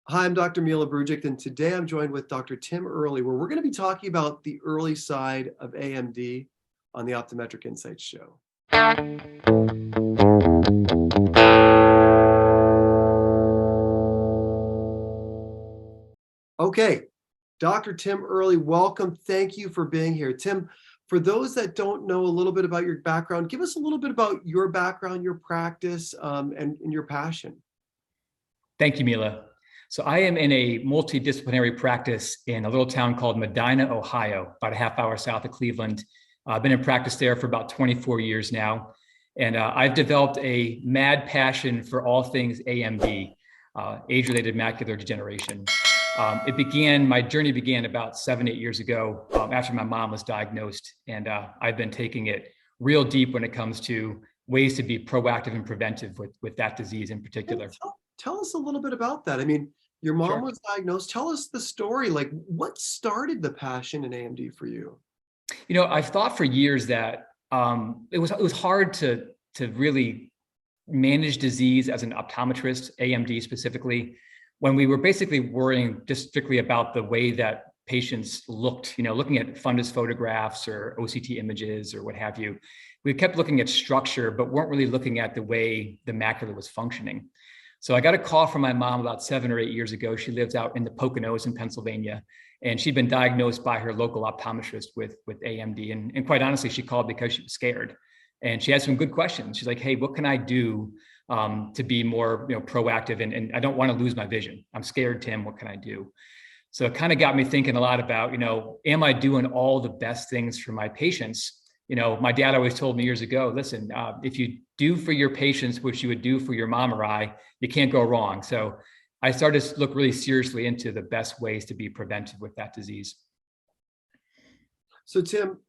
Hi, I'm Dr. Mila Brujic, and today I'm joined with Dr. Tim Earley, where we're going to be talking about the early side of AMD on the Optometric Insights show. Okay, Dr. Tim Earley, welcome. Thank you for being here. Tim, for those that don't know a little bit about your background, give us a little bit about your background, your practice, and your passion. Thank you, Mila. So I am in a multidisciplinary practice in a little town called Medina, Ohio, about a half hour south of Cleveland. I've been in practice there for about 24 years now. And I've developed a mad passion for all things AMD, age-related macular degeneration. My journey began about 7, 8 years ago after my mom was diagnosed. And I've been taking it real deep when it comes to ways to be proactive and preventive with that disease in particular. Tell us a little bit about that. I mean, your mom Sure. was diagnosed. Tell us the story. Like, what started the passion in AMD for you? I've thought for years that it was hard to really manage disease as an optometrist, AMD specifically, when we were basically worrying just strictly about the way that patients looked, looking at fundus photographs or OCT images or what have you. We kept looking at structure, but weren't really looking at the way the macula was functioning. So I got a call from my mom about 7 or 8 years ago. She lives out in the Poconos in Pennsylvania, and she'd been diagnosed by her local optometrist with AMD. And quite honestly, she called because she was scared. And she had some good questions. She's like, hey, what can I do to be more proactive? And I don't want to lose my vision. I'm scared, Tim. What can I do? So it kind of got me thinking a lot about, am I doing all the best things for my patients? My dad always told me years ago, listen, if you do for your patients what you would do for your mom or I, you can't go wrong. So I started to look really seriously into the best ways to be preventive with that disease. So Tim,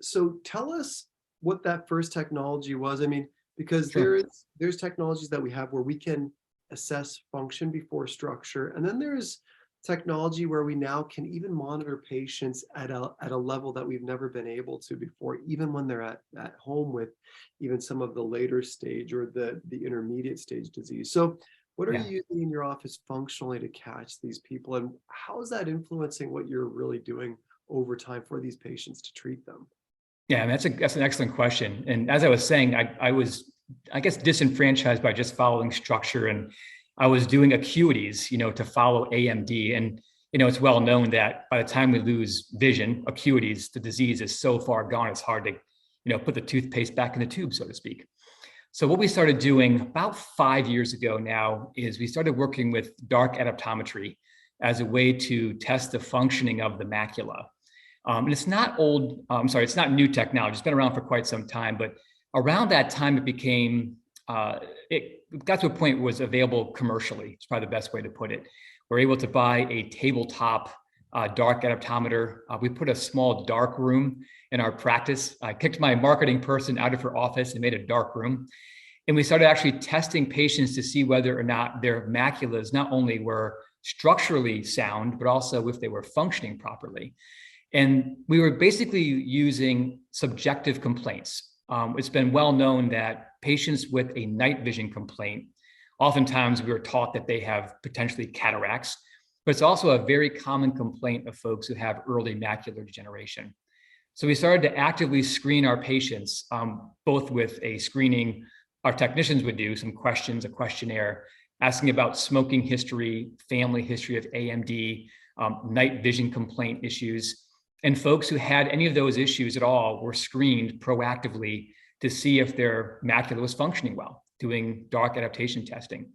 tell us what that first technology was. I mean, because Sure. there's technologies that we have where we can assess function before structure, and then there's technology where we now can even monitor patients at a level that we've never been able to before, even when they're at home with even some of the later stage or the intermediate stage disease. So what are Yeah. you using in your office functionally to catch these people, and how is that influencing what you're really doing over time for these patients to treat them? Yeah, and that's an excellent question. And as I was saying, I was, I guess, disenfranchised by just following structure, and I was doing acuities, to follow AMD. And it's well known that by the time we lose vision, acuities, the disease is so far gone, it's hard to, put the toothpaste back in the tube, so to speak. So what we started doing about 5 years ago now is we started working with dark optometry as a way to test the functioning of the macula. And it's not old, it's not new technology. It's been around for quite some time, but around that time it became, it got to a point where it was available commercially. It's probably the best way to put it. We're able to buy a tabletop dark optometer. We put a small dark room in our practice. I kicked my marketing person out of her office and made a dark room. And we started actually testing patients to see whether or not their maculas not only were structurally sound, but also if they were functioning properly. And we were basically using subjective complaints. It's been well known that patients with a night vision complaint, oftentimes we were taught that they have potentially cataracts, but it's also a very common complaint of folks who have early macular degeneration. So we started to actively screen our patients, both with a screening our technicians would do, some questions, a questionnaire, asking about smoking history, family history of AMD, night vision complaint issues. And folks who had any of those issues at all were screened proactively to see if their macula was functioning well, doing dark adaptation testing.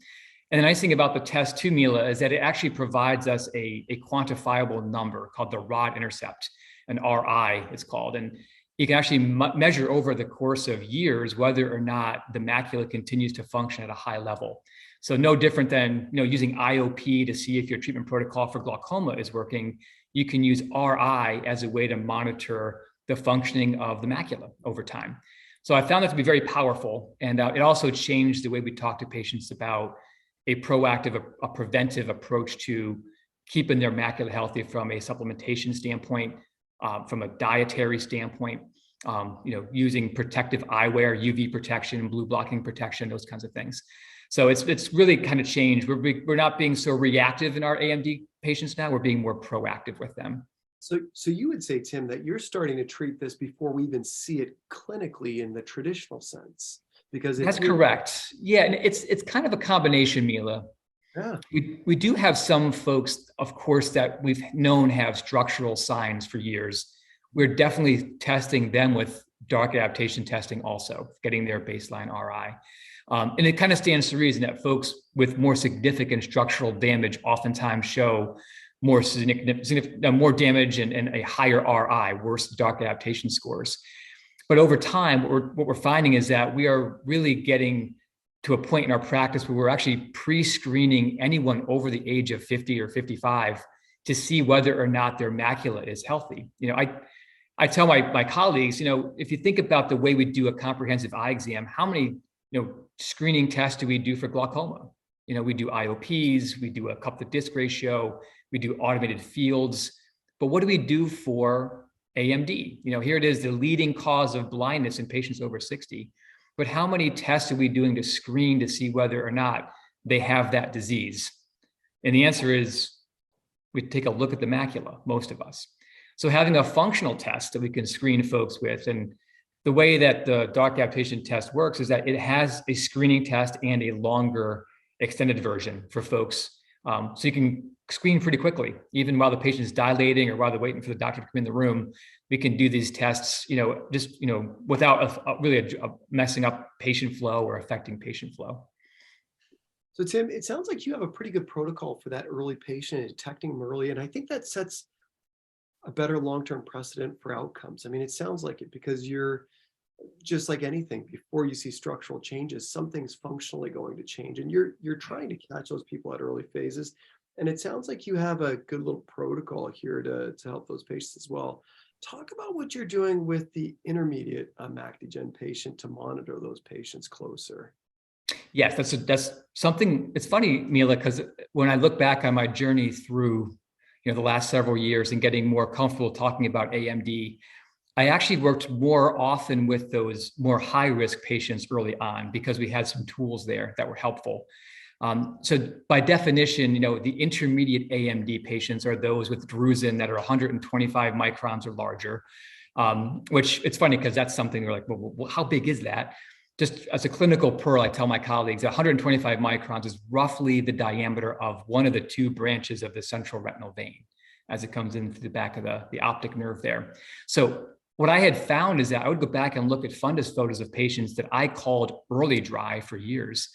And the nice thing about the test too, Mila, is that it actually provides us a quantifiable number called the rod intercept, an RI it's called. And you can actually measure over the course of years whether or not the macula continues to function at a high level. So no different than using IOP to see if your treatment protocol for glaucoma is working. You can use RI as a way to monitor the functioning of the macula over time. So I found that to be very powerful. And it also changed the way we talk to patients about a proactive, a preventive approach to keeping their macula healthy from a supplementation standpoint, from a dietary standpoint, using protective eyewear, UV protection, blue blocking protection, those kinds of things. So it's really kind of changed. We're not being so reactive in our AMD patients now. We're being more proactive with them. So you would say, Tim, that you're starting to treat this before we even see it clinically in the traditional sense, because That's correct. Yeah, and it's kind of a combination, Mila. Yeah. We do have some folks, of course, that we've known have structural signs for years. We're definitely testing them with dark adaptation testing also, getting their baseline RI. And it kind of stands to reason that folks with more significant structural damage oftentimes show more more damage and a higher RI, worse dark adaptation scores. But over time, what we're finding is that we are really getting to a point in our practice where we're actually pre-screening anyone over the age of 50 or 55 to see whether or not their macula is healthy. I tell my colleagues, if you think about the way we do a comprehensive eye exam, how many screening tests do we do for glaucoma? We do IOPs, we do a cup to disc ratio, we do automated fields, but what do we do for AMD? Here it is, the leading cause of blindness in patients over 60. But how many tests are we doing to screen to see whether or not they have that disease? And the answer is we take a look at the macula, most of us. So having a functional test that we can screen folks with, and the way that the dark adaptation test works is that it has a screening test and a longer extended version for folks. So you can screen pretty quickly, even while the patient is dilating or while they're waiting for the doctor to come in the room. We can do these tests, without really messing up patient flow or affecting patient flow. So Tim, it sounds like you have a pretty good protocol for that early patient and detecting them early. And I think that sets a better long-term precedent for outcomes. I mean, it sounds like it, because you're just like anything, before you see structural changes, something's functionally going to change. And you're trying to catch those people at early phases. And it sounds like you have a good little protocol here to help those patients as well. Talk about what you're doing with the intermediate MAC degen patient to monitor those patients closer. Yes, that's something. It's funny, Mila, because when I look back on my journey through the last several years and getting more comfortable talking about AMD, I actually worked more often with those more high-risk patients early on because we had some tools there that were helpful. So by definition, the intermediate AMD patients are those with drusen that are 125 microns or larger, which it's funny because that's something we're like, well, how big is that? Just as a clinical pearl, I tell my colleagues 125 microns is roughly the diameter of one of the two branches of the central retinal vein as it comes into the back of the optic nerve there. So what I had found is that I would go back and look at fundus photos of patients that I called early dry for years.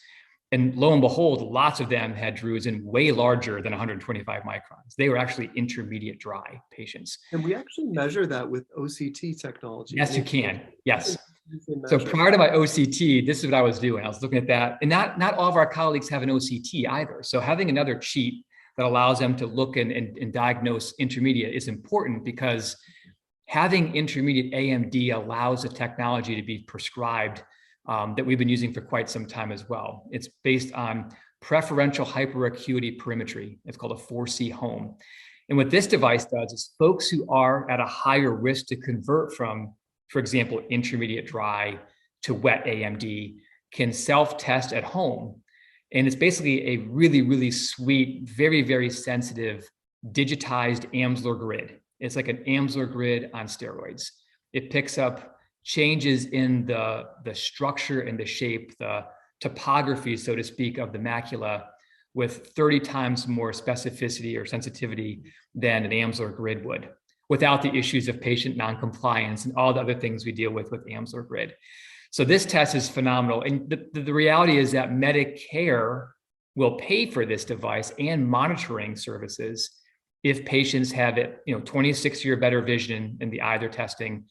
And lo and behold, lots of them had drusen way larger than 125 microns. They were actually intermediate dry patients. And we actually measure that with OCT technology. Yes, you can. Yes. So prior to my OCT, this is what I was doing. I was looking at that. And not all of our colleagues have an OCT either. So having another cheat that allows them to look and diagnose intermediate is important, because having intermediate AMD allows the technology to be prescribed that we've been using for quite some time as well. It's based on preferential hyperacuity perimetry. It's called a 4C home. And what this device does is folks who are at a higher risk to convert from, for example, intermediate dry to wet AMD can self-test at home. And it's basically a really, really sweet, very, very sensitive digitized Amsler grid. It's like an Amsler grid on steroids. It picks up changes in the structure and the shape, the topography, so to speak, of the macula with 30 times more specificity or sensitivity than an Amsler grid would, without the issues of patient noncompliance and all the other things we deal with Amsler grid. So this test is phenomenal. And the reality is that Medicare will pay for this device and monitoring services if patients have 26-year better vision in the eye they're testing,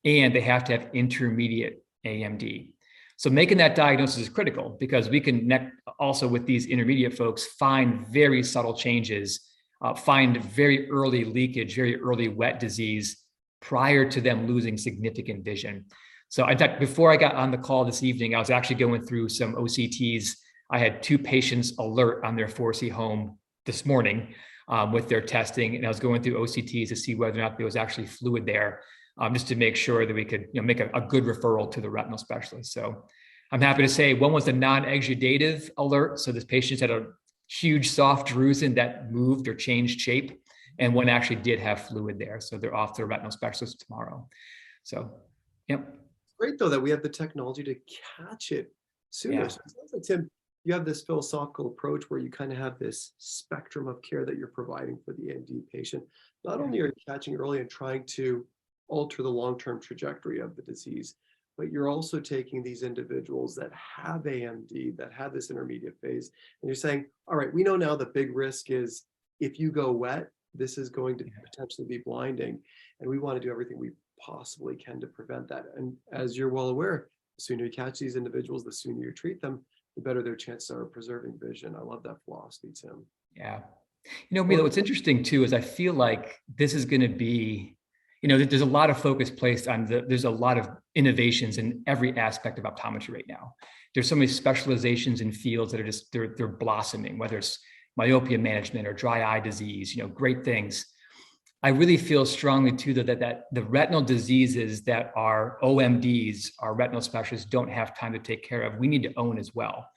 and they have to have intermediate AMD. So making that diagnosis is critical, because we can also, with these intermediate folks, find very subtle changes, find very early leakage, very early wet disease prior to them losing significant vision. So in fact, before I got on the call this evening, I was actually going through some OCTs. I had 2 patients alert on their 4C home this morning with their testing, and I was going through OCTs to see whether or not there was actually fluid there, just to make sure that we could make a good referral to the retinal specialist. So I'm happy to say one was a non-exudative alert. So this patient had a huge soft drusen that moved or changed shape. And one actually did have fluid there. So they're off to a retinal specialist tomorrow. So, yep. Great though that we have the technology to catch it sooner. Yeah. So it sounds like, Tim, you have this philosophical approach where you kind of have this spectrum of care that you're providing for the AMD patient. Not only are you catching early and trying to alter the long-term trajectory of the disease, but you're also taking these individuals that have AMD, that have this intermediate phase, and you're saying, all right, we know now the big risk is if you go wet, this is going to potentially be blinding, and we want to do everything we possibly can to prevent that. And as you're well aware, the sooner you catch these individuals, the sooner you treat them, the better their chances are of preserving vision. I love that philosophy, Tim. Yeah. Mila, what's interesting too is I feel like this is going to be, there's a lot of focus placed on there's a lot of innovations in every aspect of optometry right now. There's so many specializations in fields that are just, they're blossoming, whether it's myopia management or dry eye disease, great things. I really feel strongly too that the retinal diseases that our OMDs, our retinal specialists, don't have time to take care of, we need to own as well.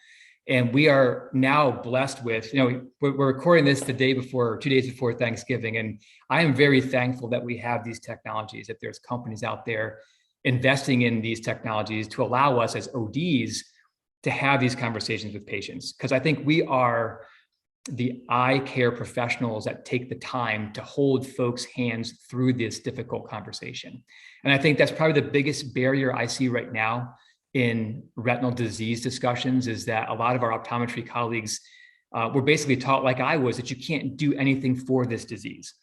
And we are now blessed with, we're recording this the day before, 2 days before Thanksgiving. And I am very thankful that we have these technologies, that there's companies out there investing in these technologies to allow us as ODs to have these conversations with patients. Because I think we are the eye care professionals that take the time to hold folks' hands through this difficult conversation. And I think that's probably the biggest barrier I see right now in retinal disease discussions, is that a lot of our optometry colleagues were basically taught, like I was, that you can't do anything for this disease.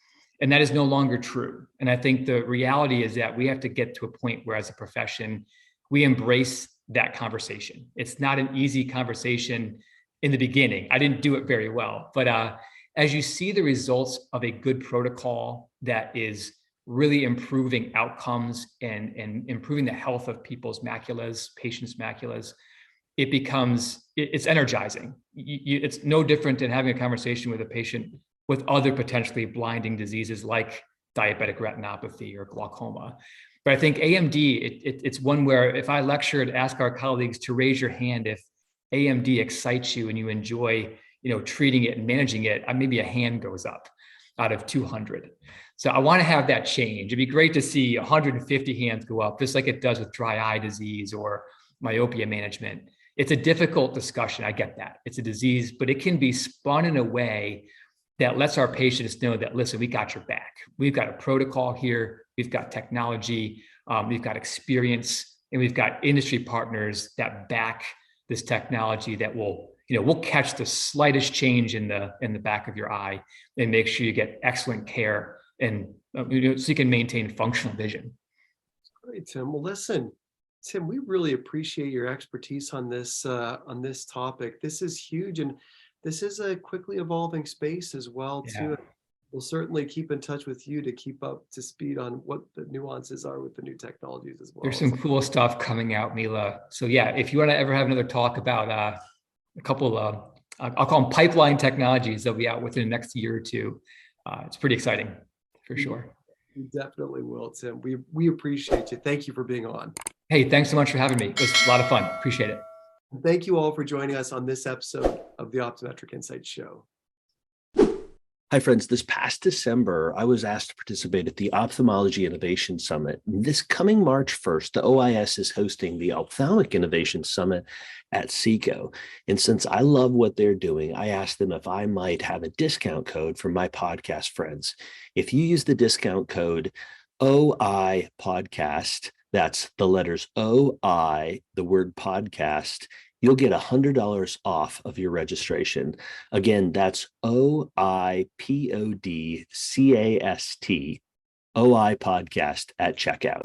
And that is no longer true. And I think the reality is that we have to get to a point where, as a profession, we embrace that conversation. It's not an easy conversation in the beginning. I didn't do it very well, but as you see the results of a good protocol that is really improving outcomes and improving the health of people's maculas, patients' maculas, it's energizing. It's no different than having a conversation with a patient with other potentially blinding diseases like diabetic retinopathy or glaucoma. But I think AMD, it's one where if I lecture and ask our colleagues to raise your hand if AMD excites you and you enjoy, treating it and managing it, maybe a hand goes up out of 200. So I want to have that change. It'd be great to see 150 hands go up, just like it does with dry eye disease or myopia management. It's a difficult discussion. I get that. It's a disease, but it can be spun in a way that lets our patients know that, listen, we got your back. We've got a protocol here. We've got technology. We've got experience, and we've got industry partners that back this technology that will, we'll catch the slightest change in the back of your eye and make sure you get excellent care and so you can maintain functional vision. Great, Tim. Well, listen, Tim, we really appreciate your expertise on this topic. This is huge, and this is a quickly evolving space as well, too. Yeah. We'll certainly keep in touch with you to keep up to speed on what the nuances are with the new technologies as well. There's some cool stuff coming out, Mila. So yeah, if you want to ever have another talk about a couple of, I'll call them pipeline technologies that'll be out within the next year or two, it's pretty exciting for sure. We definitely will, Tim. We appreciate you. Thank you for being on. Hey, thanks so much for having me. It was a lot of fun. Appreciate it. Thank you all for joining us on this episode of the Optometric Insights Show. Hi, friends. This past December, I was asked to participate at the Ophthalmology Innovation Summit. This coming March 1st, the OIS is hosting the Ophthalmic Innovation Summit at SECO. And since I love what they're doing, I asked them if I might have a discount code for my podcast friends. If you use the discount code OI Podcast, that's the letters OI, the word podcast, you'll get $100 off of your registration. Again, that's OIPODCAST, OI Podcast at checkout.